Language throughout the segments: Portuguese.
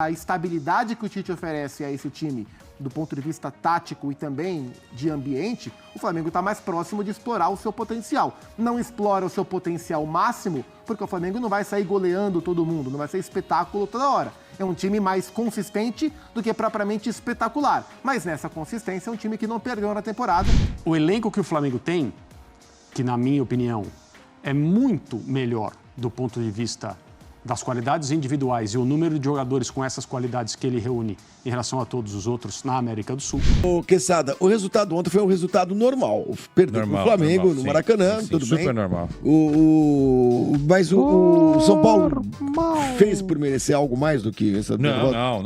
a estabilidade que o Tite oferece a esse time do ponto de vista tático e também de ambiente, o Flamengo está mais próximo de explorar o seu potencial. Não explora o seu potencial máximo, porque o Flamengo não vai sair goleando todo mundo, não vai ser espetáculo toda hora. É um time mais consistente do que propriamente espetacular. Mas nessa consistência é um time que não perdeu na temporada. O elenco que o Flamengo tem, que na minha opinião é muito melhor do ponto de vista das qualidades individuais e o número de jogadores com essas qualidades que ele reúne em relação a todos os outros na América do Sul. Ô, Quesada, o resultado ontem foi um resultado normal. Perdeu o Flamengo no Maracanã, tudo bem. Super normal. Mas o São Paulo fez por merecer algo mais do que essa derrota? Não.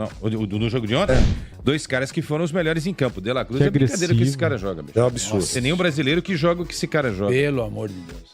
No jogo de ontem, dois caras que foram os melhores em campo. De La Cruz é brincadeira que esse cara joga, bicho. É um absurdo. Tem nenhum brasileiro que joga o que esse cara joga. Pelo amor de Deus.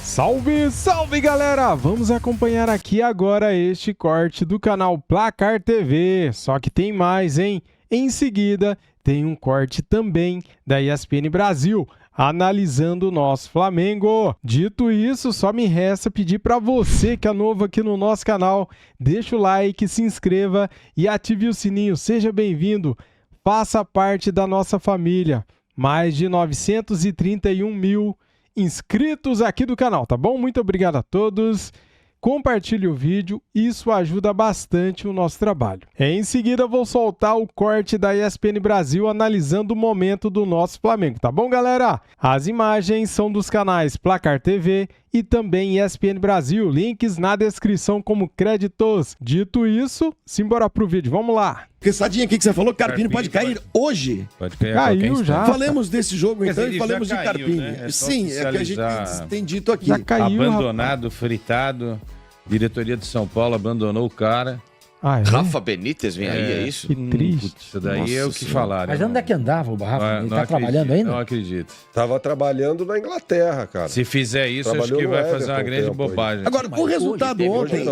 Salve, salve galera! Vamos acompanhar aqui agora este corte do canal Placar TV. Só que tem mais, hein? Em seguida, tem um corte também da ESPN Brasil, analisando o nosso Flamengo. Dito isso, só me resta pedir para você que é novo aqui no nosso canal, deixa o like, se inscreva e ative o sininho. Seja bem-vindo, faça parte da nossa família. Mais de 931 mil inscritos aqui do canal, tá bom? Muito obrigado a todos. Compartilhe o vídeo, isso ajuda bastante o nosso trabalho. Em seguida, vou soltar o corte da ESPN Brasil analisando o momento do nosso Flamengo, tá bom, galera? As imagens são dos canais Placar TV e também ESPN Brasil, links na descrição como créditos. Dito isso, simbora pro vídeo, vamos lá. Quesadinha, o que você falou? Carpini pode cair hoje? Pode cair Caiu já. Falemos desse jogo então dizer, e falemos já de caiu, Carpini. né? É só Sim, é que a oficializar. gente tem dito aqui. Já caiu, Abandonado, fritado. Diretoria de São Paulo abandonou o cara. Ah, é? Rafa Benítez vem aí, é isso? Que triste. Isso daí é o que falaram. Mas onde é que andava o Rafa? Ele Não tá trabalhando acredito, ainda? Não acredito. Tava trabalhando na Inglaterra, cara. Se fizer isso, Trabalhou acho que no vai Everton fazer uma grande tempo aí. bobagem. Agora, o resultado ontem,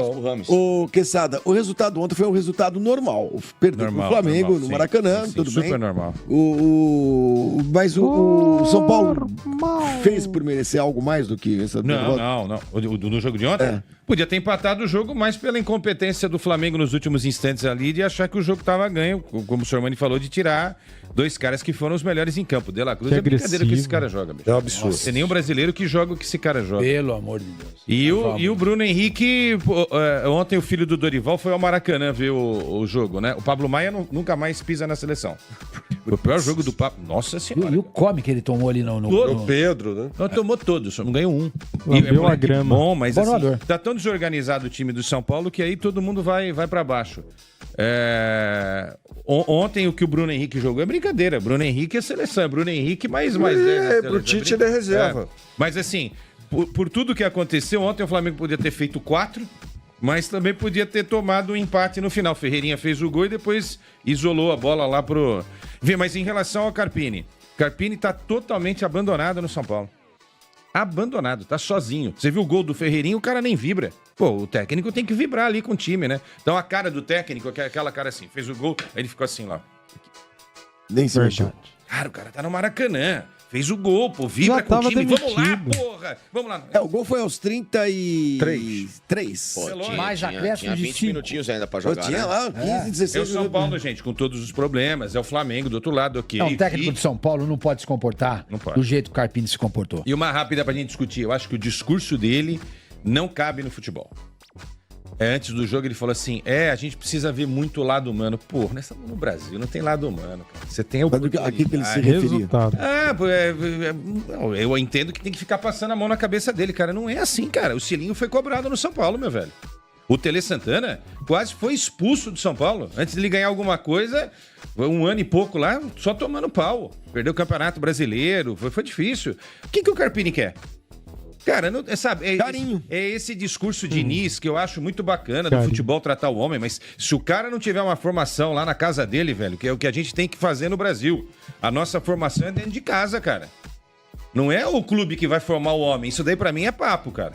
o Quesada, o resultado ontem foi um resultado normal. Perdeu o Flamengo no Maracanã, tudo bem. Super normal. Mas o São Paulo fez por merecer algo mais do que essa derrota? Não. No jogo de ontem, podia ter empatado o jogo, mas pela incompetência do Flamengo nos últimos instantes ali, de achar que o jogo estava ganho, como o senhor Mani falou, de tirar dois caras que foram os melhores em campo. De La Cruz é brincadeira que esse cara joga, bicho. É um absurdo. Tem nenhum brasileiro que joga o que esse cara joga. Pelo amor de Deus. E o Bruno Henrique, ontem o filho do Dorival foi ao Maracanã ver o jogo, né? O Pablo Maia nunca mais pisa na seleção. O pior jogo do Pablo. Nossa Senhora. E o come que ele tomou ali no... O Pedro, né? Não, tomou todos, só não ganhou um. Lambeu a grama. Bom, mas Bom assim, jogador. tá tão desorganizado o time do São Paulo que aí todo mundo vai para baixo. Ontem o que o Bruno Henrique jogou é brincadeira. Bruno Henrique é seleção, é Bruno Henrique mais 10. Pro Tite ele é reserva. Mas assim, por tudo que aconteceu, ontem o Flamengo podia ter feito 4, mas também podia ter tomado um empate no final. Ferreirinha fez o gol e depois isolou a bola lá pro... Mas em relação ao Carpini tá totalmente abandonado no São Paulo. Abandonado, tá sozinho. Você viu o gol do Ferreirinha, o cara nem vibra. Pô, o técnico tem que vibrar ali com o time, né? Então a cara do técnico, aquela cara assim, fez o gol, aí ele ficou assim lá. Nem se mexeu. Cara, o cara tá no Maracanã. Fez o gol, pô, vibra Já com o tava time. Vamos lá, demitido. porra! Vamos lá. O gol foi aos 33. Mais acréscimo tinha de 20 5. minutinhos ainda pra jogar, Tinha né? lá 15, 16 É o São minutos. Paulo, gente, com todos os problemas. É o Flamengo do outro lado aqui. Não, o técnico de São Paulo não pode se comportar Não pode. do jeito que o Carpini se comportou. E uma rápida pra gente discutir. Eu acho que o discurso dele não cabe no futebol. Antes do jogo ele falou assim, a gente precisa ver muito o lado humano. Pô, nós estamos no Brasil, não tem lado humano, cara. Você tem Aqui que ele se oportunidade. referia. Resultado. Não, eu entendo que tem que ficar passando a mão na cabeça dele, cara. Não é assim, cara. O Cilinho foi cobrado no São Paulo, meu velho. O Tele Santana quase foi expulso do São Paulo. Antes de ele ganhar alguma coisa, um ano e pouco lá, só tomando pau. Perdeu o Campeonato Brasileiro, foi difícil. O que o Carpini quer? Cara, não, sabe, Carinho. É esse discurso de Nis que eu acho muito bacana do Carinho. futebol tratar o homem, mas se o cara não tiver uma formação lá na casa dele, velho, que é o que a gente tem que fazer no Brasil, a nossa formação é dentro de casa, cara. Não é o clube que vai formar o homem, isso daí pra mim é papo, cara.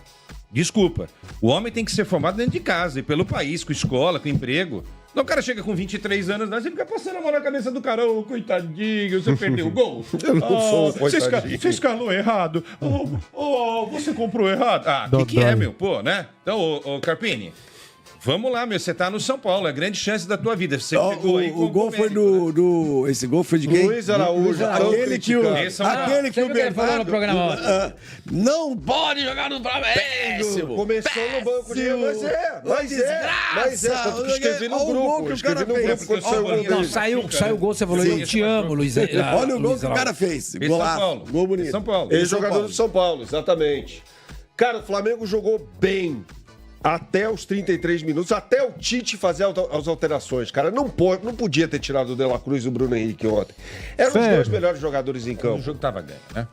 Desculpa. O homem tem que ser formado dentro de casa e pelo país, com escola, com emprego. Então o cara chega com 23 anos, né? Você fica passando a mão na cabeça do cara, ô, coitadinho, você perdeu o gol. Eu não sou um coitadinho. Você escalou errado. Você comprou errado. O que é, meu? Pô, né? Então, ô Carpini, vamos lá, meu. Você tá no São Paulo, é a grande chance da tua vida. Você pegou aí o gol foi do... Esse gol foi de quem? Luiz Araújo. Aquele que o Bernardo falou no programa. Não pode jogar no Flamengo. Começou no banco de... Mas é. Tanto que escrevi no grupo. Escrevi no grupo quando saiu o gol Não, dele. saiu o gol, você falou, eu te amo, Luiz. Olha o gol que o cara fez. Esse São Paulo. Gol bonito. São Paulo. Ex-jogador do São Paulo, exatamente. Cara, o Flamengo jogou bem até os 33 minutos, até o Tite fazer as alterações. Cara, não podia ter tirado o De La Cruz e o Bruno Henrique ontem. Eram os dois melhores jogadores em O campo. jogo tava ganho, né?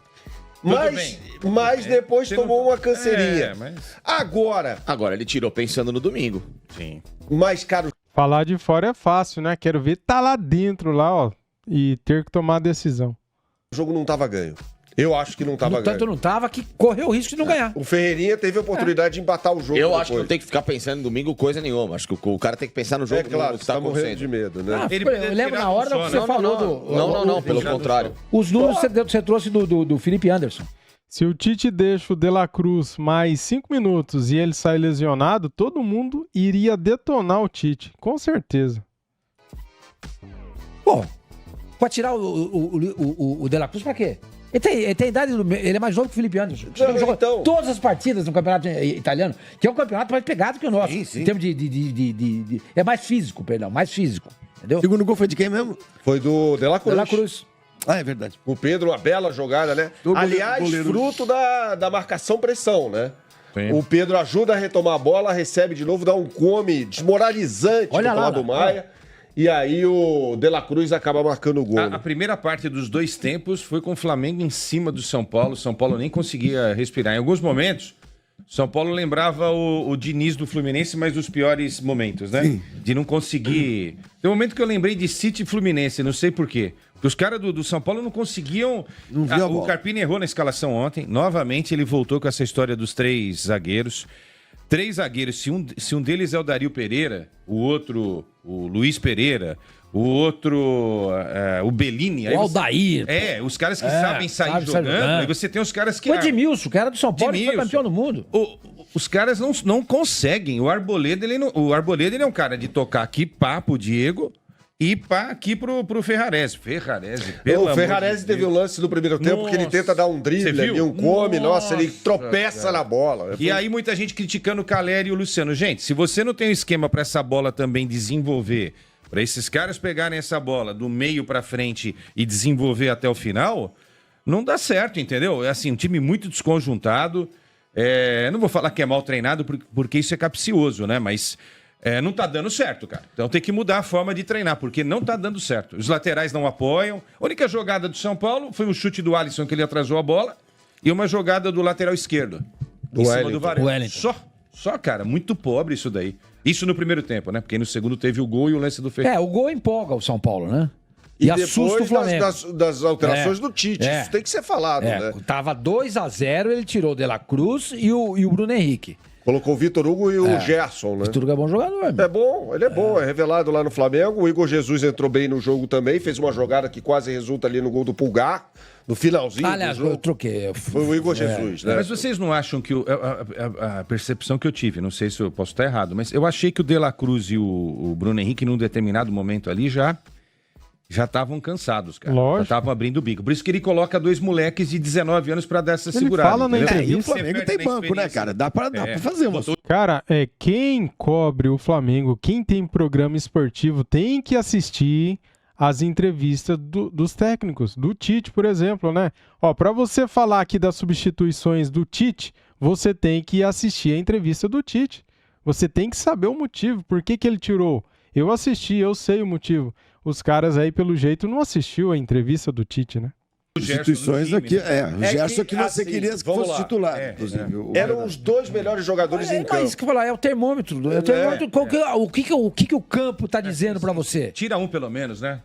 Mas depois tomou uma canseirinha. mas... Agora, Ele tirou pensando no domingo. Sim. mas, cara, Falar de fora é fácil, né? Quero ver tá lá dentro, lá, ó, e ter que tomar a decisão. o jogo não tava ganho. Eu acho que não tava ganho. Tanto não tava que correu o risco de não ganhar. O Ferreirinha teve a oportunidade de empatar o jogo. Eu depois. acho que não tem que ficar pensando no domingo coisa nenhuma. Acho que o cara tem que pensar no jogo. É claro, no que você tá morrendo acontecendo. de medo, né? Eu lembro na hora que você falou do... Não, pelo contrário. Os números você trouxe do Felipe Anderson. Se o Tite deixa o De La Cruz mais 5 minutos e ele sai lesionado, todo mundo iria detonar o Tite, com certeza. Pô, pode tirar o De La Cruz pra quê? Ele tem idade, ele é mais novo que o Felipe Anderson. Ele jogou todas as partidas no campeonato italiano, que é um campeonato mais pegado que o nosso. Sim. Em termos de é mais físico, mais físico. Entendeu? O segundo gol foi de quem mesmo? Foi do De La Cruz. De La Cruz. Ah, é verdade. O Pedro, uma bela jogada, né? Aliás, fruto da marcação-pressão, né? Sim. O Pedro ajuda a retomar a bola, recebe de novo, dá um come desmoralizante Olha do lá, lado do Maia. E aí o De La Cruz acaba marcando o gol. A primeira parte dos dois tempos foi com o Flamengo em cima do São Paulo. O São Paulo nem conseguia respirar. Em alguns momentos, São Paulo lembrava o Diniz do Fluminense, mas dos piores momentos, né? Sim. De não conseguir... Tem um momento que eu lembrei de City e Fluminense, não sei por quê. Porque os caras do São Paulo não conseguiam... Não via a bola. O Carpini errou na escalação ontem. Novamente, ele voltou com essa história dos 3 zagueiros. 3 zagueiros, se um deles é o Dario Pereira, o outro, o Luiz Pereira, o outro, o Bellini. O Aldair. Os caras que sabem sair jogando. Aí você tem os caras que... O Edmilson, que era do São Paulo, que foi campeão do mundo. Os caras não conseguem. O Arboleda, ele é um cara de tocar aqui, pá, pro Diego... E pá, aqui pro Ferrarese. O Ferrarese teve um lance no primeiro tempo que ele tenta dar um drible ali, um come, ele tropeça na bola. E aí muita gente criticando o Caleri e o Luciano. Gente, se você não tem um esquema pra essa bola também desenvolver, pra esses caras pegarem essa bola do meio pra frente e desenvolver até o final, não dá certo, entendeu? É assim, um time muito desconjuntado. Não vou falar que é mal treinado, porque isso é capcioso, né? Mas... não tá dando certo, cara. Então tem que mudar a forma de treinar, porque não tá dando certo. Os laterais não apoiam. A única jogada do São Paulo foi um chute do Alisson, que ele atrasou a bola, e uma jogada do lateral esquerdo. Em cima do Varela. Só, cara, muito pobre isso daí. Isso no primeiro tempo, né? Porque no segundo teve o gol e o lance do Ferreira. O gol empolga o São Paulo, né? E assusta o Flamengo. Das alterações do Tite. Isso tem que ser falado, né? Tava 2-0, ele tirou o De La Cruz e o Bruno Henrique. Colocou o Vitor Hugo e o Gerson, né? Vitor Hugo é bom jogador, meu. É bom, ele é bom, é revelado lá no Flamengo. O Igor Jesus entrou bem no jogo também, fez uma jogada que quase resulta ali no gol do Pulgar, no finalzinho do jogo. Eu troquei. Foi o Igor Jesus, né? Mas vocês não acham que a percepção que eu tive, não sei se eu posso estar errado, mas eu achei que o De La Cruz e o Bruno Henrique, num determinado momento ali, já estavam cansados, cara. Lógico. Já estavam abrindo o bico. Por isso que ele coloca 2 moleques de 19 anos pra dar essa Ele segurada. fala na entendeu? entrevista. E o Flamengo tem banco, né, cara? Dá pra fazer uma... Cara, quem cobre o Flamengo, quem tem programa esportivo, tem que assistir as entrevistas dos técnicos, do Tite, por exemplo, né? Ó, pra você falar aqui das substituições do Tite, você tem que assistir a entrevista do Tite. Você tem que saber o motivo, por que ele tirou. Eu assisti, eu sei o motivo. Os caras aí, pelo jeito, não assistiu a entrevista do Tite, né? Instituições aqui, o Gerson que você assim, queria que fosse titular, inclusive. Eram os dois melhores jogadores em campo. Mas isso que eu falar, é o termômetro. O que o campo tá dizendo pra você? Tira um pelo menos, né?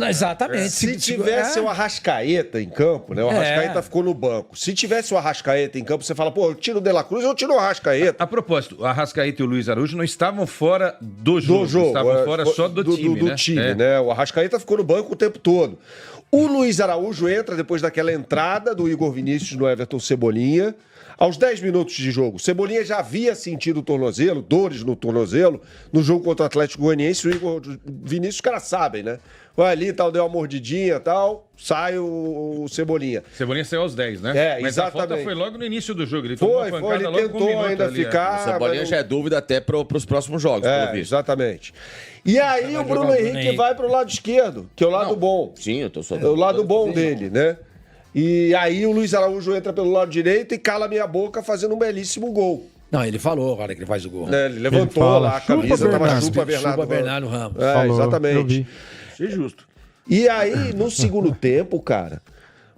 Exatamente. Se tivesse o Arrascaeta em campo, né? O Arrascaeta ficou no banco. Se tivesse o Arrascaeta em campo, você fala, pô, eu tiro o De La Cruz, eu tiro o Arrascaeta. A propósito, o Arrascaeta e o Luiz Araújo não estavam fora do jogo. Estavam fora só do time, né? O Arrascaeta ficou no banco o tempo todo. O Luiz Araújo entra depois daquela entrada do Igor Vinícius no Everton Cebolinha. Aos 10 minutos de jogo, Cebolinha já havia sentido o tornozelo, dores no tornozelo, no jogo contra o Atlético Goianiense. O Igor Vinícius, os caras sabem, né? Vai ali, tal, deu uma mordidinha e tal, sai o Cebolinha. Cebolinha saiu aos 10, né? Mas exatamente. A falta foi logo no início do jogo. Ele tomou uma pancada ele logo tentou com um minuto ainda ali, ficar... O Cebolinha já é dúvida até para os próximos jogos, pelo visto. Exatamente. E aí o Bruno Henrique vai pro lado esquerdo, que é o lado bom. Sim, eu tô só... É o lado bom dele, né? E aí o Luiz Araújo entra pelo lado direito e cala minha boca fazendo um belíssimo gol. Não, ele falou agora que ele faz o gol. Ele levantou lá a camisa, tava chupa Bernardo Ramos. Falou, exatamente. Achei justo. E aí, no segundo tempo, cara,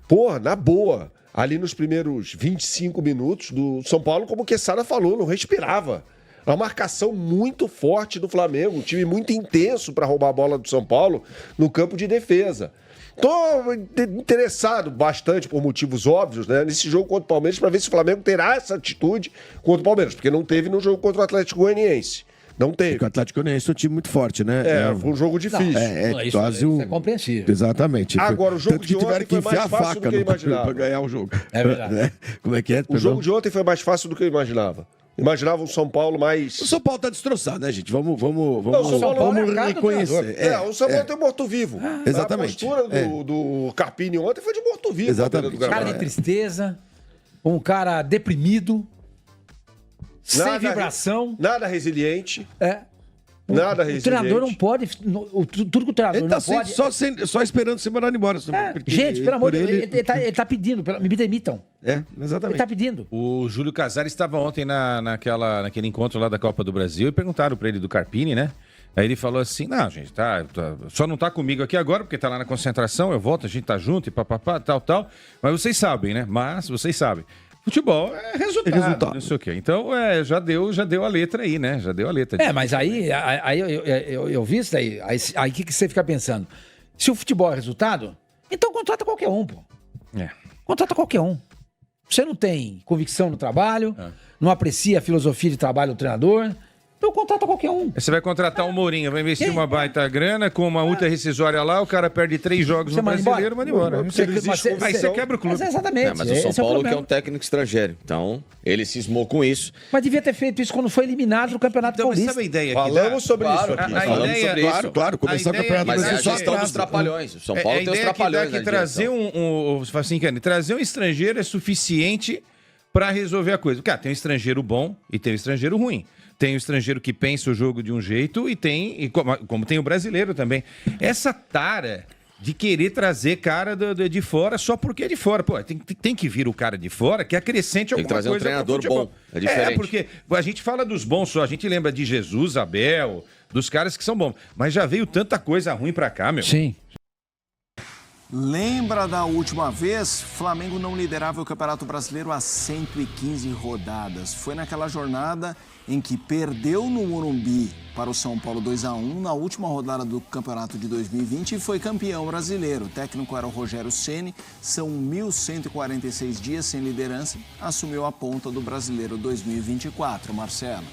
porra, na boa, ali nos primeiros 25 minutos do São Paulo, como o Quesada falou, não respirava. Uma marcação muito forte do Flamengo, um time muito intenso para roubar a bola do São Paulo no campo de defesa. Estou interessado bastante, por motivos óbvios, né, nesse jogo contra o Palmeiras, para ver se o Flamengo terá essa atitude contra o Palmeiras, porque não teve no jogo contra o Atlético Goianiense. Não teve. Porque o Atlético Goianiense é um time muito forte, né? Foi um jogo difícil. Isso é compreensível. Exatamente. Agora, o jogo Tanto de que tiveram ontem que foi mais enfiar a fácil faca do que eu imaginava. para ganhar o jogo. É verdade. Como é que é? O jogo de ontem foi mais fácil do que eu imaginava. Imaginava um São Paulo mais... O São Paulo tá destroçado, né, gente? Vamos reconhecer. O São Paulo tem morto-vivo. Exatamente. A postura do Carpini ontem foi de morto-vivo. Exatamente. Um cara de tristeza, um cara deprimido, sem vibração. Nada resiliente. Nada resiliente. O treinador não pode... Tudo que o treinador ele tá não pode... Só esperando ser mandado embora. Gente, pelo amor de Deus, ele tá pedindo, me demitam. Exatamente. Ele tá pedindo. O Júlio Casares estava ontem naquele encontro lá da Copa do Brasil e perguntaram para ele do Carpini, né? Aí ele falou assim, não, gente, só não tá comigo aqui agora porque tá lá na concentração, eu volto, a gente tá junto e papapá, tal. Mas vocês sabem, né? Futebol é resultado, não sei o quê. Então, já deu a letra aí, né? Já deu a letra. Mas aí eu vi isso daí. Aí o que você fica pensando? Se o futebol é resultado, então contrata qualquer um, pô. Contrata qualquer um. Você não tem convicção no trabalho, não aprecia a filosofia de trabalho do treinador, então contrata qualquer um. Você vai contratar um Mourinho, vai investir uma baita grana com uma multa rescisória lá, o cara perde 3 jogos no Brasileiro, manda embora. Aí você quebra o clube. Exatamente. Mas o São Paulo que é um técnico estrangeiro, então ele cismou com isso. Mas devia ter feito isso quando foi eliminado do Campeonato Paulista. Sabe a ideia Falamos sobre isso aqui. Claro, começar o Campeonato Brasileiro. Brasileiro só gestão dos trapalhões. O São Paulo tem os trapalhões. Trazer um estrangeiro é suficiente para resolver a coisa. Cara, tem um estrangeiro bom e tem um estrangeiro ruim. Tem o estrangeiro que pensa o jogo de um jeito como tem o brasileiro também. Essa tara de querer trazer cara de fora só porque é de fora. Pô, tem que vir o cara de fora que acrescente alguma coisa. Tem que trazer um treinador bom. É diferente. Porque a gente fala dos bons só. A gente lembra de Jesus, Abel, dos caras que são bons. Mas já veio tanta coisa ruim pra cá, meu. Sim. Lembra da última vez? Flamengo não liderava o Campeonato Brasileiro há 115 rodadas. Foi naquela jornada em que perdeu no Morumbi para o São Paulo 2-1 na última rodada do Campeonato de 2020 e foi campeão brasileiro. O técnico era o Rogério Ceni. São 1.146 dias sem liderança. Assumiu a ponta do Brasileiro 2024. Marcelo.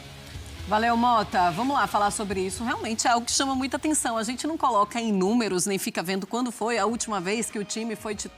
Valeu, Mota. Vamos lá falar sobre isso. Realmente é algo que chama muita atenção. A gente não coloca em números, nem fica vendo quando foi a última vez que o time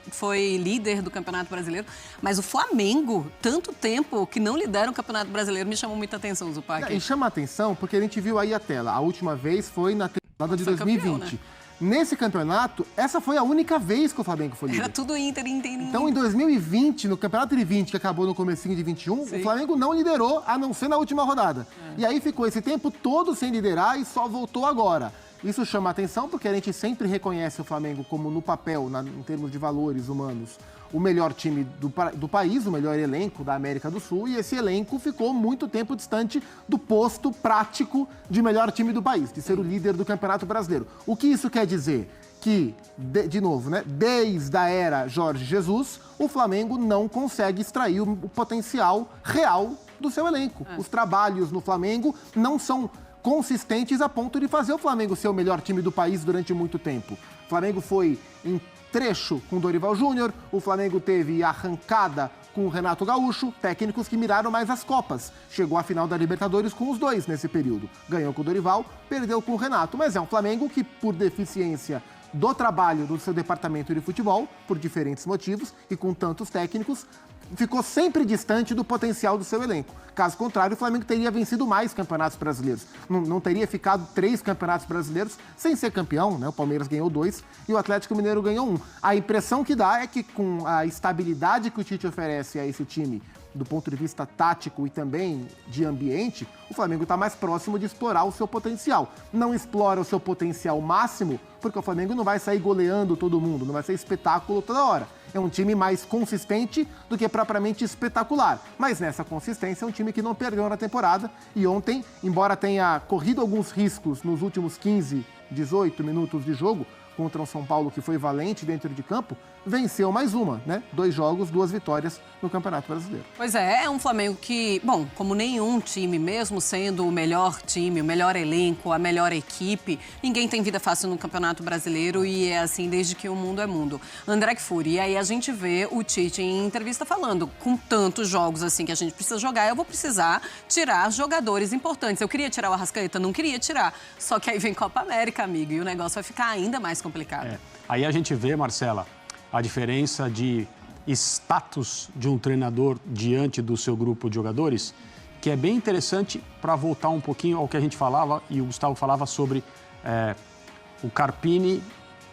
foi líder do Campeonato Brasileiro. Mas o Flamengo, tanto tempo que não lidera o Campeonato Brasileiro, me chamou muita atenção, Zupac. E chama a atenção porque a gente viu aí a tela. A última vez foi na temporada de 2020. Campeão, né? Nesse campeonato, essa foi a única vez que o Flamengo foi líder. Era tudo Inter. Então, em 2020, no Campeonato de 20, que acabou no comecinho de 21, Sim. O Flamengo não liderou, a não ser na última rodada. E aí ficou esse tempo todo sem liderar e só voltou agora. Isso chama a atenção porque a gente sempre reconhece o Flamengo como, no papel, em termos de valores humanos, o melhor time do país, o melhor elenco da América do Sul, e esse elenco ficou muito tempo distante do posto prático de melhor time do país, de ser o líder do Campeonato Brasileiro. O que isso quer dizer? que, de novo, né, desde a era Jorge Jesus, o Flamengo não consegue extrair o potencial real do seu elenco. Os trabalhos no Flamengo não são consistentes a ponto de fazer o Flamengo ser o melhor time do país durante muito tempo. O Flamengo foi em trecho com o Dorival Júnior, o Flamengo teve arrancada com o Renato Gaúcho, técnicos que miraram mais as Copas. Chegou à final da Libertadores com os dois nesse período. Ganhou com o Dorival, perdeu com o Renato. Mas é um Flamengo que, por deficiência do trabalho do seu departamento de futebol, por diferentes motivos, e com tantos técnicos, ficou sempre distante do potencial do seu elenco. Caso contrário, o Flamengo teria vencido mais campeonatos brasileiros. Não teria ficado 3 campeonatos brasileiros sem ser campeão, né? O Palmeiras ganhou 2 e o Atlético Mineiro ganhou 1. A impressão que dá é que com a estabilidade que o Tite oferece a esse time, do ponto de vista tático e também de ambiente, o Flamengo está mais próximo de explorar o seu potencial. Não explora o seu potencial máximo, porque o Flamengo não vai sair goleando todo mundo, não vai ser espetáculo toda hora. É um time mais consistente do que propriamente espetacular. Mas nessa consistência é um time que não perdeu na temporada. E ontem, embora tenha corrido alguns riscos nos últimos 15, 18 minutos de jogo, contra um São Paulo que foi valente dentro de campo, venceu mais uma, né? 2 jogos, 2 vitórias no Campeonato Brasileiro. Pois é um Flamengo que, bom, como nenhum time, mesmo sendo o melhor time, o melhor elenco, a melhor equipe, ninguém tem vida fácil no Campeonato Brasileiro e é assim desde que o mundo é mundo. André Kfouri, e aí a gente vê o Tite em entrevista falando, com tantos jogos assim que a gente precisa jogar, eu vou precisar tirar jogadores importantes. Eu queria tirar o Arrascaeta, não queria tirar, só que aí vem Copa América, amigo, e o negócio vai ficar ainda mais complicado. Aí a gente vê, Marcela, a diferença de status de um treinador diante do seu grupo de jogadores, que é bem interessante para voltar um pouquinho ao que a gente falava, e o Gustavo falava sobre o Carpini,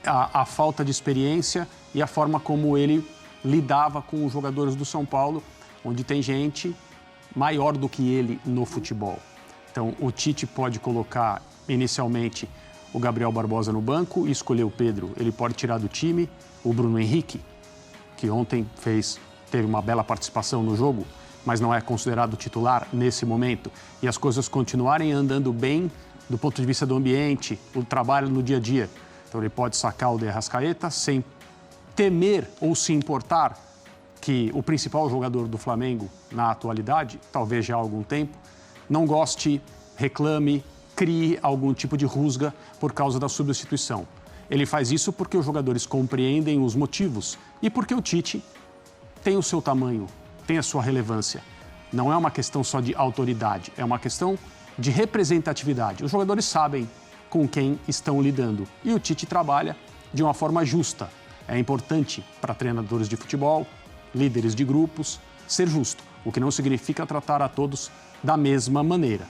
a falta de experiência e a forma como ele lidava com os jogadores do São Paulo, onde tem gente maior do que ele no futebol. Então, o Tite pode colocar inicialmente o Gabriel Barbosa no banco e escolher o Pedro. Ele pode tirar do time o Bruno Henrique, que ontem teve uma bela participação no jogo, mas não é considerado titular nesse momento, e as coisas continuarem andando bem do ponto de vista do ambiente, o trabalho no dia a dia. Então ele pode sacar o De Arrascaeta sem temer ou se importar que o principal jogador do Flamengo na atualidade, talvez já há algum tempo, não goste, reclame, crie algum tipo de rusga por causa da substituição. Ele faz isso porque os jogadores compreendem os motivos e porque o Tite tem o seu tamanho, tem a sua relevância. Não é uma questão só de autoridade, é uma questão de representatividade. Os jogadores sabem com quem estão lidando e o Tite trabalha de uma forma justa. É importante para treinadores de futebol, líderes de grupos, ser justo, o que não significa tratar a todos da mesma maneira.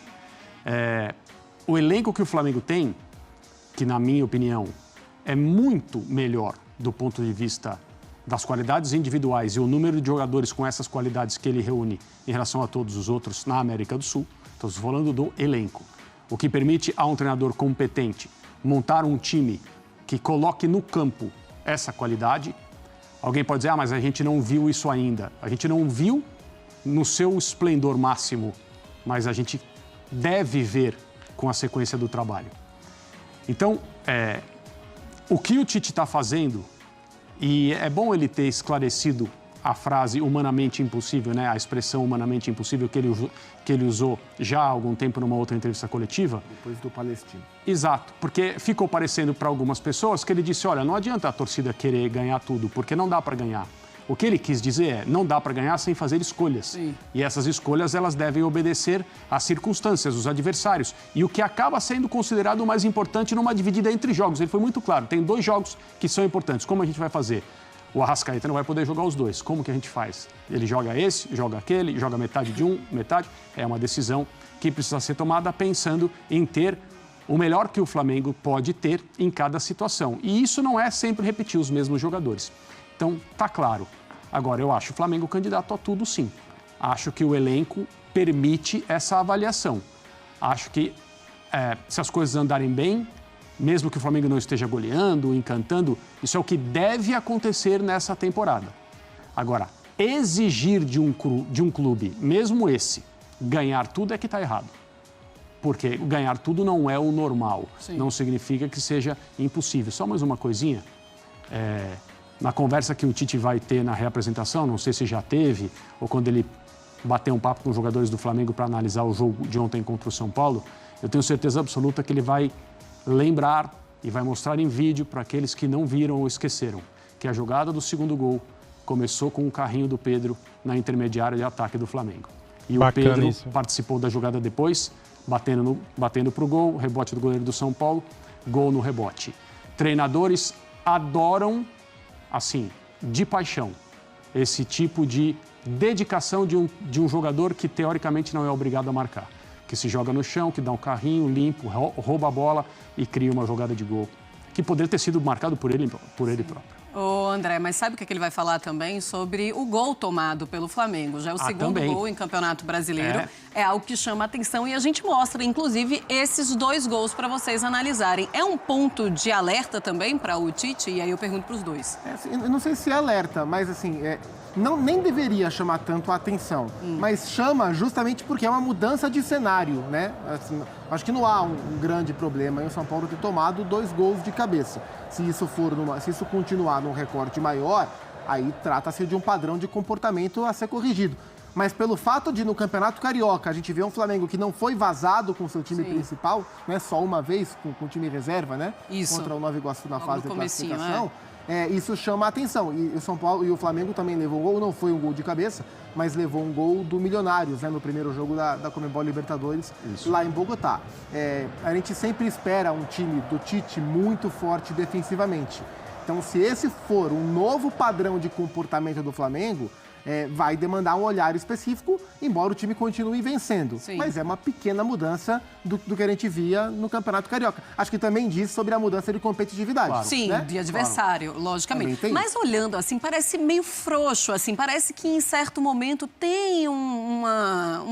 O elenco que o Flamengo tem, que na minha opinião é muito melhor do ponto de vista das qualidades individuais e o número de jogadores com essas qualidades que ele reúne em relação a todos os outros na América do Sul, estou falando do elenco. O que permite a um treinador competente montar um time que coloque no campo essa qualidade. Alguém pode dizer, mas a gente não viu isso ainda. A gente não viu no seu esplendor máximo, mas a gente deve ver com a sequência do trabalho. Então, o que o Tite está fazendo, e é bom ele ter esclarecido a frase humanamente impossível, né? A expressão humanamente impossível que ele usou já há algum tempo numa outra entrevista coletiva. Depois do Palestino. Exato, porque ficou parecendo para algumas pessoas que ele disse, olha, não adianta a torcida querer ganhar tudo, porque não dá para ganhar. O que ele quis dizer é, não dá para ganhar sem fazer escolhas. Sim. E essas escolhas, elas devem obedecer às circunstâncias, os adversários. E o que acaba sendo considerado o mais importante numa dividida entre jogos. Ele foi muito claro, tem 2 jogos que são importantes. Como a gente vai fazer? O Arrascaeta não vai poder jogar os 2. Como que a gente faz? Ele joga esse, joga aquele, joga metade de um, metade. É uma decisão que precisa ser tomada pensando em ter o melhor que o Flamengo pode ter em cada situação. E isso não é sempre repetir os mesmos jogadores. Então, tá claro. Agora, eu acho o Flamengo candidato a tudo, sim. Acho que o elenco permite essa avaliação. Acho que se as coisas andarem bem, mesmo que o Flamengo não esteja goleando, encantando, isso é o que deve acontecer nessa temporada. Agora, exigir de um clube, mesmo esse, ganhar tudo é que está errado. Porque ganhar tudo não é o normal. Sim. Não significa que seja impossível. Só mais uma coisinha. Na conversa que o Tite vai ter na reapresentação, não sei se já teve, ou quando ele bater um papo com os jogadores do Flamengo para analisar o jogo de ontem contra o São Paulo, eu tenho certeza absoluta que ele vai lembrar e vai mostrar em vídeo para aqueles que não viram ou esqueceram que a jogada do segundo gol começou com o carrinho do Pedro na intermediária de ataque do Flamengo. E Bacana o Pedro isso. participou da jogada depois, batendo para o gol, rebote do goleiro do São Paulo, gol no rebote. Treinadores adoram, assim, de paixão, esse tipo de dedicação de um jogador que teoricamente não é obrigado a marcar. Que se joga no chão, que dá um carrinho limpo, rouba a bola e cria uma jogada de gol. Que poderia ter sido marcado por ele próprio. Ô, André, mas sabe o que ele vai falar também sobre o gol tomado pelo Flamengo? Já é o segundo também. gol em Campeonato Brasileiro. É algo que chama atenção e a gente mostra, inclusive, esses 2 gols para vocês analisarem. É um ponto de alerta também para o Tite? E aí eu pergunto para os dois. Eu não sei se é alerta, mas assim, nem deveria chamar tanto a atenção. Mas chama justamente porque é uma mudança de cenário, né? Assim, acho que não há um grande problema em o São Paulo ter tomado 2 gols de cabeça. Se isso continuar num recorte maior, aí trata-se de um padrão de comportamento a ser corrigido. Mas pelo fato de, no Campeonato Carioca, a gente vê um Flamengo que não foi vazado com o seu time principal, né? Só uma vez, com o time reserva, né? Isso. Contra o Nova Iguaçu na fase de comecinho, classificação. Isso chama a atenção. E o São Paulo e o Flamengo também levou um gol, não foi um gol de cabeça, mas levou um gol do Milionários, né? No primeiro jogo da Conmebol Libertadores, lá em Bogotá. A gente sempre espera um time do Tite muito forte defensivamente. Então, se esse for um novo padrão de comportamento do Flamengo, vai demandar um olhar específico, embora o time continue vencendo. Sim. Mas é uma pequena mudança do que a gente via no Campeonato Carioca. Acho que também diz sobre a mudança de competitividade. Claro. Sim, né? de adversário, logicamente. Mas olhando assim, parece meio frouxo, assim, parece que em certo momento tem uma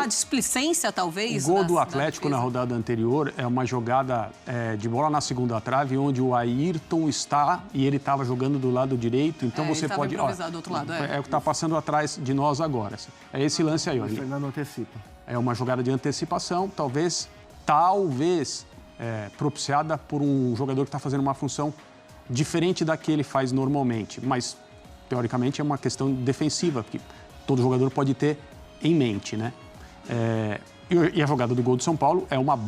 displicência, talvez. O gol do Atlético na rodada anterior é uma jogada de bola na segunda trave, onde o Ayrton está e ele estava jogando do lado direito. Então você ele pode. Improvisado do outro lado, é o que está passando atrás de nós agora. É esse lance aí. O Fernando antecipa. É uma jogada de antecipação, talvez propiciada por um jogador que está fazendo uma função diferente da que ele faz normalmente. Mas, teoricamente, é uma questão defensiva, porque todo jogador pode ter em mente, né? E a jogada do gol do São Paulo é uma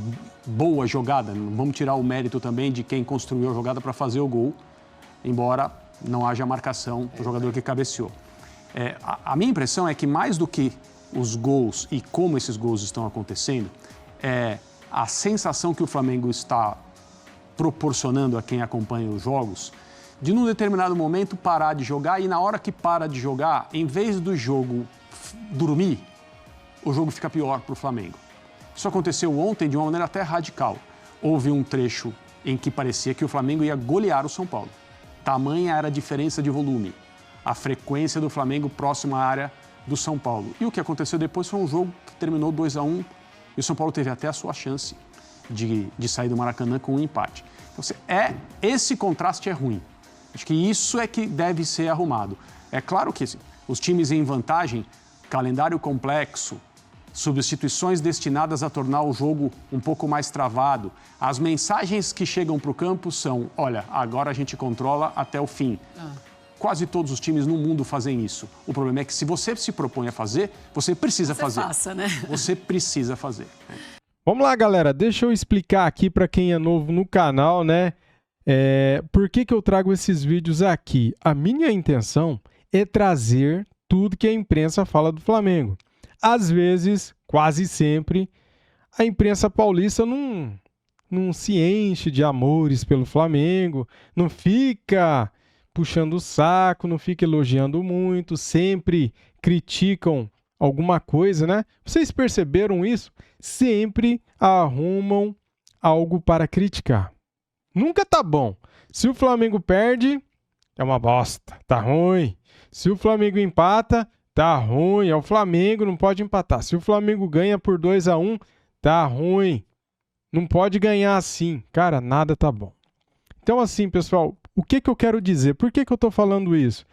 boa jogada. Não vamos tirar o mérito também de quem construiu a jogada para fazer o gol, embora não haja marcação do jogador que cabeceou. A minha impressão é que mais do que os gols e como esses gols estão acontecendo, a sensação que o Flamengo está proporcionando a quem acompanha os jogos de, num determinado momento, parar de jogar e, na hora que para de jogar, em vez do jogo dormir, o jogo fica pior para o Flamengo. Isso aconteceu ontem de uma maneira até radical. Houve um trecho em que parecia que o Flamengo ia golear o São Paulo. Tamanha era a diferença de volume, a frequência do Flamengo próximo à área do São Paulo. E o que aconteceu depois foi um jogo que terminou 2-1 e o São Paulo teve até a sua chance de sair do Maracanã com um empate. Então, esse contraste é ruim. Acho que isso é que deve ser arrumado. É claro que os times em vantagem, calendário complexo, substituições destinadas a tornar o jogo um pouco mais travado. As mensagens que chegam para o campo são, olha, agora a gente controla até o fim. Quase todos os times no mundo fazem isso. O problema é que se você se propõe a fazer, você precisa fazer. Faça, né? Você precisa fazer. Vamos lá, galera. Deixa eu explicar aqui para quem é novo no canal, né? Por que eu trago esses vídeos aqui? A minha intenção é trazer tudo que a imprensa fala do Flamengo. Às vezes, quase sempre, a imprensa paulista não se enche de amores pelo Flamengo, não fica puxando o saco, não fica elogiando muito, sempre criticam alguma coisa, né? Vocês perceberam isso? Sempre arrumam algo para criticar. Nunca tá bom. Se o Flamengo perde, é uma bosta, tá ruim. Se o Flamengo empata, tá ruim. É o Flamengo, não pode empatar. Se o Flamengo ganha por 2-1, tá ruim. Não pode ganhar assim. Cara, nada tá bom. Então, assim, pessoal, o que eu quero dizer? Por que eu tô falando isso?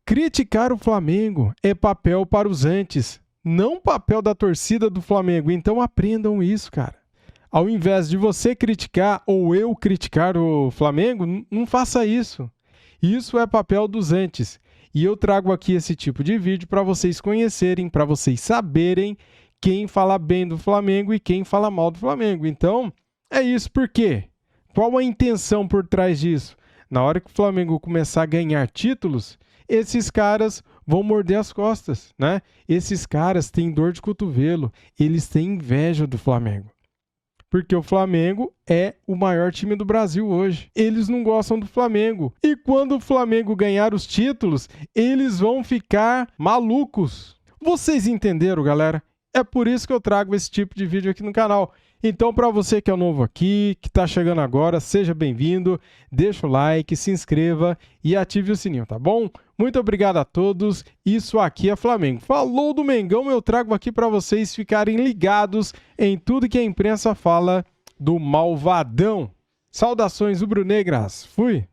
Criticar o Flamengo é papel para os antes. não o papel da torcida do Flamengo. Então aprendam isso, cara. Ao invés de você criticar ou eu criticar o Flamengo, não faça isso. Isso é papel dos antes. E eu trago aqui esse tipo de vídeo para vocês conhecerem, para vocês saberem quem fala bem do Flamengo e quem fala mal do Flamengo. Então, é isso. Por quê? Qual a intenção por trás disso? Na hora que o Flamengo começar a ganhar títulos, esses caras vão morder as costas, né? Esses caras têm dor de cotovelo, eles têm inveja do Flamengo. Porque o Flamengo é o maior time do Brasil hoje. Eles não gostam do Flamengo. E quando o Flamengo ganhar os títulos, eles vão ficar malucos. Vocês entenderam, galera? É por isso que eu trago esse tipo de vídeo aqui no canal. Então, para você que é novo aqui, que está chegando agora, seja bem-vindo, deixa o like, se inscreva e ative o sininho, tá bom? Muito obrigado a todos. Isso aqui é Flamengo. Falou do Mengão, eu trago aqui para vocês ficarem ligados em tudo que a imprensa fala do Malvadão. Saudações rubro-negras. Fui!